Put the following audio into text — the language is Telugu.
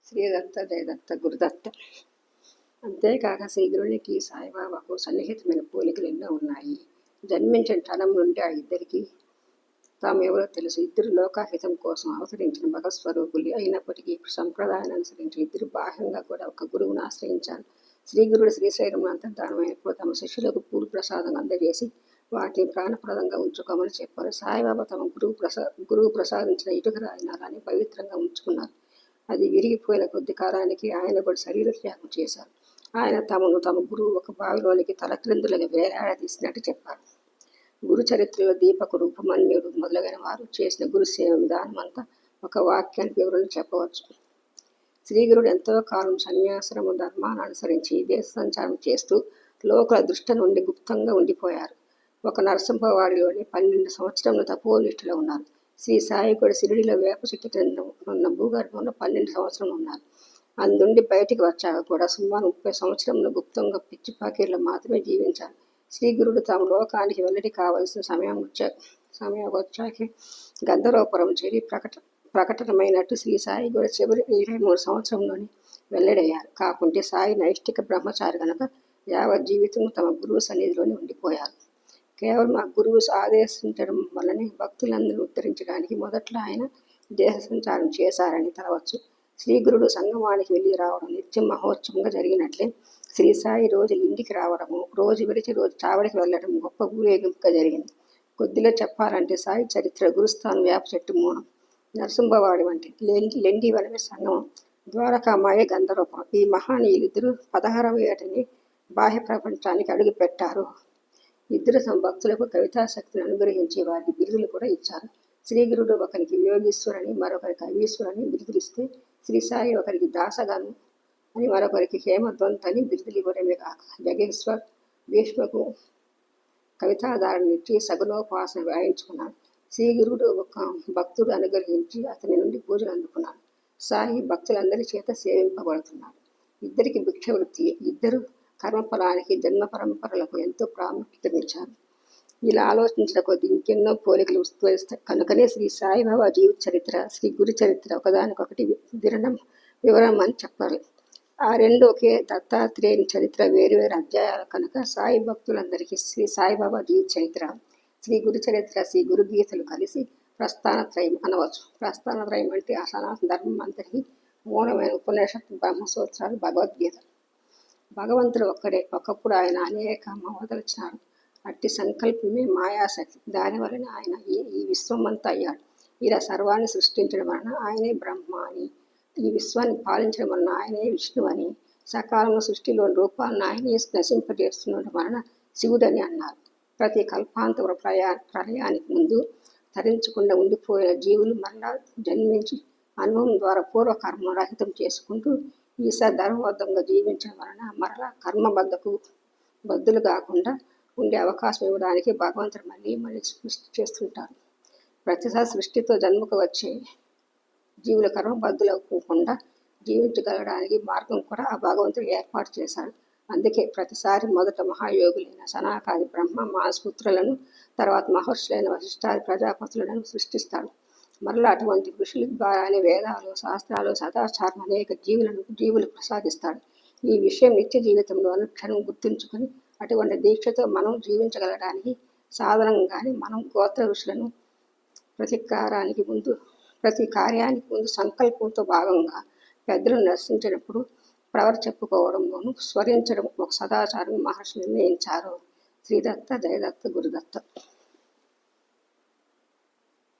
శ్రీదత్త జయదత్త గురుదత్త. అంతేకాక శ్రీగురునికి సాయిబాబాకు సన్నిహితమైన పోలికలు ఎన్నో ఉన్నాయి. జన్మించిన క్షణం నుండి ఆ ఇద్దరికి తామెవరో తెలుసు. ఇద్దరు లోకాహితం కోసం అవతరించిన భగవత్స్వరూపులు అయినప్పటికీ సంప్రదాయాన్ని అనుసరించి ఇద్దరు బాహ్యంగా కూడా ఒక గురువును ఆశ్రయించారు. శ్రీగురుడు శ్రీశైలం అంతర్ధానమైనప్పుడు తమ శిష్యులకు పూలు ప్రసాదం అందజేసి వాటిని ప్రాణప్రదంగా ఉంచుకోమని చెప్పారు. సాయిబాబా తమ గురువు ప్రసాదించిన ఇటుక రాయినాలని పవిత్రంగా ఉంచుకున్నారు. అది విరిగిపోయిన కొద్ది కాలానికి ఆయన కూడా శరీర త్యాగం చేశారు. ఆయన తమ గురువు ఒక బావిలోనికి తలక్రిందులుగా వేలాడదీసినట్టు చెప్పారు. గురు చరిత్రలో దీపకుడు, ఉపమన్యుడు మొదలైన వారు చేసిన గురుసేవ విధానం అంతా ఒక వాక్యానికి వివరణ చెప్పవచ్చు. శ్రీగురుడు ఎంతో కాలం సన్యాశ్రమ ధర్మాన్ని అనుసరించి దేశ సంచారం చేస్తూ లోకల దృష్టి నుండి గుప్తంగా ఉండిపోయారు. ఒక నరసింహవాడిలోని 12 సంవత్సరంలో తపోనిష్ఠలో ఉన్నారు. శ్రీ సాయి కూడా షిరిడీలో వేప చెట్టు క్రింద ఉన్న భూగర్భంలో 12 సంవత్సరం ఉన్నారు. అందుండి బయటికి వచ్చాక కూడా సుమారు 30 సంవత్సరంలో గుప్తంగా పిచ్చి పాకీర్లో మాత్రమే జీవించారు. శ్రీ గురుడు తాము లోకానికి వెల్లడి కావలసిన సమయం వచ్చాకే గంధర్వపురం చేరి ప్రకటనమైనట్టు శ్రీ సాయి కూడా చివరి 23 సంవత్సరంలోనే వెల్లడయ్యారు. కాకుంటే సాయి నైష్ఠిక బ్రహ్మచారి కనుక యావత్ జీవితం తమ గురువు సన్నిధిలోనే ఉండిపోయారు. కేవలం ఆ గురువు ఆదేశించడం వల్లనే భక్తులందరూ ఉద్ధరించడానికి మొదట్లో ఆయన దేశ సంచారం చేశారని తెలవచ్చు. శ్రీగురుడు సంగమానికి వెళ్ళి రావడం నిత్యం మహోత్సవంగా జరిగినట్లే శ్రీ సాయి రోజు ఇంటికి రావడము, రోజు విడిచి రోజు చావడికి వెళ్ళడం గొప్ప ఊరేగింపుగా జరిగింది. కొద్దిలో చెప్పాలంటే సాయి చరిత్ర గురుస్థానం వేప చెట్టు మూలం, నరసింహవాడి వంటి లెండి వలన సంగమం, ద్వారకామాయ గంధర్వపురం. ఈ మహానీయులిద్దరూ 16వ ఏటని బాహ్య ప్రపంచానికి అడుగు పెట్టారు. ఇద్దరు తమ భక్తులకు కవితాశక్తిని అనుగ్రహించి వారికి బిరుదులు కూడా ఇచ్చారు. శ్రీగురుడు ఒకరికి యోగీశ్వరని, మరొకరికి అవీశ్వరని బిరుదులిస్తే శ్రీ సాయి ఒకరికి దాసగాను అని, మరొకరికి హేమధ్వంత్ అని బిరుదులు ఇవ్వడమే కాక జగేశ్వర్ భీష్మకు కవితాధారణనిచ్చి సగుణోపాసన వ్యాయించుకున్నాడు. శ్రీగురుడు ఒక భక్తుడు అనుగ్రహించి అతని నుండి పూజలు అందుకున్నాడు. సాయి భక్తులందరి చేత సేవింపబడుతున్నాడు. ఇద్దరికి భిక్ష వృత్తి. ఇద్దరు కర్మఫలానికి, జన్మ పరంపరలకు ఎంతో ప్రాముఖ్యతనిచ్చారు. ఇలా ఆలోచించిన కొద్ది ఇంకెన్నో పోలికలు ఉద్భవిస్తాయి. కనుకనే శ్రీ సాయిబాబా జీవిత చరిత్ర, శ్రీ గురు చరిత్ర ఒకదానికొకటి వివరణం అని చెప్పాలి. ఆ రెండు ఒకే దత్తాత్రేయుని చరిత్ర వేరువేరు అధ్యాయాలు కనుక సాయి భక్తులందరికీ శ్రీ సాయిబాబా జీవిత చరిత్ర, శ్రీ గురు చరిత్ర, శ్రీ గురు గీతలు కలిసి ప్రస్థానత్రయం అనవచ్చు. ప్రస్థానత్రయం అంటే ఆ సనాతన ధర్మం అంతటికీ మూలమైన ఉపనిషత్తు, బ్రహ్మసూత్రాలు, భగవద్గీత. భగవంతుడు ఒక్కడే. ఒకప్పుడు ఆయన అనేక అవతరించినాడు. అట్టి సంకల్పమే మాయాశక్తి. దానివలన ఆయన ఈ విశ్వమంతా అయ్యాడు. ఇలా సర్వాన్ని సృష్టించడం వలన ఆయనే బ్రహ్మ అని, ఈ విశ్వాన్ని పాలించడం వలన ఆయనే విష్ణు అని, సకాలంలో సృష్టిలోని రూపాలను ఆయనే నశింపజేస్తుండడం వలన శివుడని అన్నారు. ప్రతి కల్పాంతర ప్రళయానికి ముందు తరించకుండా ఉండిపోయిన జీవులు మరలా జన్మించి అనుభవం ద్వారా పూర్వకర్మ రహితం చేసుకుంటూ ఈసారి ధర్మబద్ధంగా జీవించడం వలన మరలా బద్దులు కాకుండా ఉండే అవకాశం ఇవ్వడానికి భగవంతుడు మళ్ళీ సృష్టి చేస్తుంటారు. ప్రతిసారి సృష్టితో జన్మకు వచ్చే జీవుల కర్మబద్దులు అవ్వకుండా జీవించగలడానికి మార్గం కూడా ఆ భగవంతుడు ఏర్పాటు చేశాడు. అందుకే ప్రతిసారి మొదట మహాయోగులైన సనాకాది బ్రహ్మ మానసపుత్రులను, తర్వాత మహర్షులైన వశిష్ఠాది ప్రజాపతులను సృష్టిస్తాడు. మరలా అటువంటి ఋషుల ద్వారానే వేదాలు, శాస్త్రాలు, సదాచారం అనేక జీవులు ప్రసాదిస్తాడు. ఈ విషయం నిత్య జీవితంలో అనుక్షణం గుర్తుంచుకొని అటువంటి దీక్షతో మనం జీవించగలడానికి సాధనంగానే మనం గోత్ర ఋషులను ప్రతి కార్యానికి ముందు సంకల్పంతో భాగంగా పెద్దలను దర్శించినప్పుడు చెప్పుకోవడంలోనూ స్మరించడం ఒక సదాచారం మహర్షులు నిర్ణయించారు. శ్రీదత్త జయదత్త గురుదత్త.